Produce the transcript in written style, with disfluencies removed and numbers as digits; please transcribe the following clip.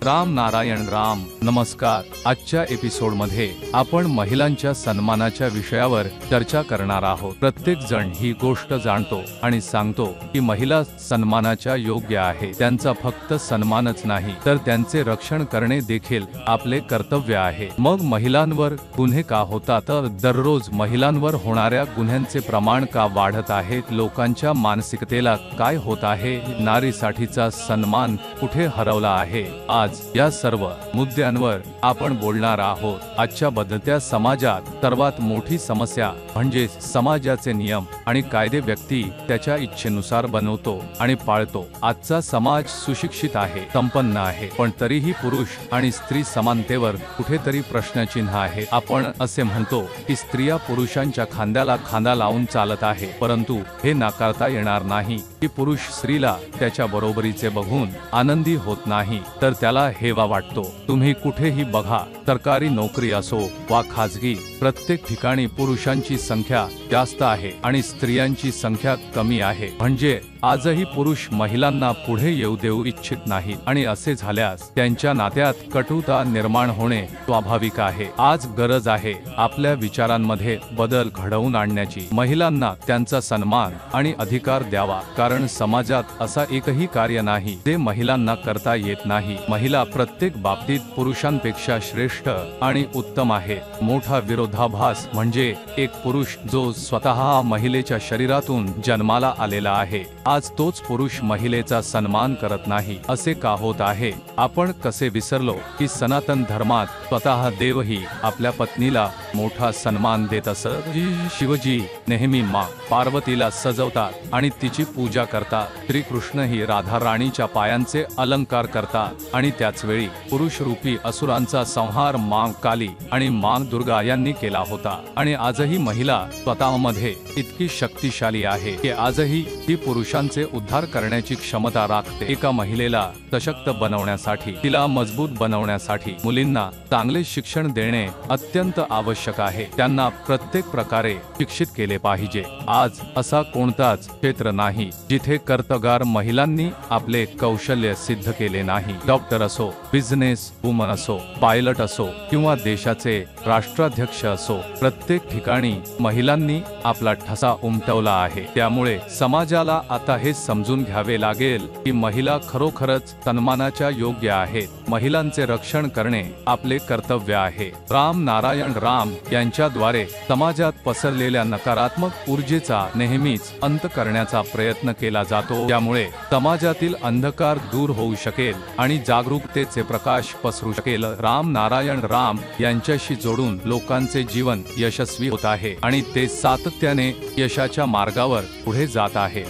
राम नारायण राम. नमस्कार. आजच्या एपिसोडमध्ये आपण महिलांच्या सन्मानाच्या विषयावर चर्चा करणार आहोत. प्रत्येक जण ही गोष्ट जाणतो आणि सांगतो की महिला सन्मानाच्या योग्य आहे. त्यांचा फक्त सन्मानच नाही तर त्यांचे रक्षण करणे देखील आपले कर्तव्य आहे. मग महिलांवर गुन्हे का होतात? दररोज महिलांवर होणाऱ्या गुन्ह्यांचे प्रमाण का वाढत आहे? लोकांच्या मानसिकतेला काय होत आहे? नारीसाठीचा सन्मान कुठे हरवला आहे? आज या सर्व मुद्द्यांवर आपण बोलणार आहोत. आजच्या बदलत्या समाजात सर्वात मोठी समस्या म्हणजे समाजाचे नियम आणि कायदे व्यक्ती त्याच्या इच्छेनुसार बनवतो आणि पाळतो. आजचा समाज सुशिक्षित आहे, संपन्न आहे, पण तरीही पुरुष आणि स्त्री समानतेवर कुठेतरी प्रश्नचिन्ह आहे. आपण असे म्हणतो की स्त्रिया पुरुषांच्या खांद्याला खांदा लावून चालत आहे, परंतु हे नाकारता येणार नाही की पुरुष स्त्रीला त्याच्या बरोबरीचे बघून आनंदी होत नाही तर त्याला हेवा वाटतो. तुम्ही कुठेही बघा, सरकारी नोकरी असो वा खाजगी, प्रत्येक ठिकाणी पुरुषांची संख्या जास्त आहे आणि स्त्रियांची संख्या कमी आहे. म्हणजे आजही पुरुष महिलांना पुढे येऊ देऊ इच्छित नाहीत आणि असे झाल्यास त्यांच्या नात्यात कटुता निर्माण होणे स्वाभाविक आहे. आज गरज आहे आपल्या विचारांमध्ये बदल घडवून आणण्याची. महिलांना त्यांचा सन्मान आणि अधिकार द्यावा, कारण समाजात असा एकही कार्य नाही जे महिलांना करता येत नाही. महिला प्रत्येक बाबतीत पुरुषांपेक्षा श्रेष्ठ आणि उत्तम आहे. मोठा विरोधाभास म्हणजे एक पुरुष जो स्वतः महिलेच्या शरीरातून जन्माला आलेला आहे, आज तोच पुरुष महिलेचा सन्मान करत नाही. असे का होत आहे? आपण कसे विसरलो की सनातन धर्मात स्वतः देवही आपल्या पत्नीला मोठा सन्मान देत असत. शिवजी नेहमी मां पार्वतीला सजवतात आणि तिची पूजा करतात. श्रीकृष्णही राधा राणीच्या पायांचे अलंकार करतात आणि त्याच वेळी पुरुष रूपी असुरांचा संहार मां काली आणि मां दुर्गा यांनी केला होता. आणि आजही महिला स्वतःमध्ये इतकी शक्तिशाली आहे की आजही ती पुरुषांचे उद्धार करण्याची क्षमता राखते. एका महिलेला सशक्त बनवण्यासाठी, तिला मजबूत बनवण्यासाठी मुलींना चांगले शिक्षण देणे अत्यंत आवश्यक आहे. त्यांना प्रत्येक प्रकारे शिक्षित केले पाहिजे. आज असा कोणताच क्षेत्र नाही जिथे कर्तबगार महिलांनी आपले कौशल्य सिद्ध केले नाही. डॉक्टर असो, बिझनेस वुमन असो, पायलट असो किंवा देशाचे राष्ट्राध्यक्ष असो, प्रत्येक ठिकाणी महिलांनी आपला ठसा उमटवला आहे. त्यामुळे समाजाला आता हे समजून घ्यावे लागेल की महिला खरोखरच सन्मानाच्या योग्य आहेत. महिलांचे रक्षण करणे आपले कर्तव्य आहे. राम नारायण राम यांच्याद्वारे समाजात पसरलेल्या नकारात्मक ऊर्जेचा नेहमीच अंत करण्याचा प्रयत्न केला जातो. त्यामुळे समाजातील अंधकार दूर होऊ शकेल आणि जागरूकतेचे प्रकाश पसरू शकेल. राम नारायण राम यांच्याशी जोडून लोकांचे जीवन यशस्वी होत आहे आणि ते सातत्याने यशाच्या मार्गावर पुढे जात आहे.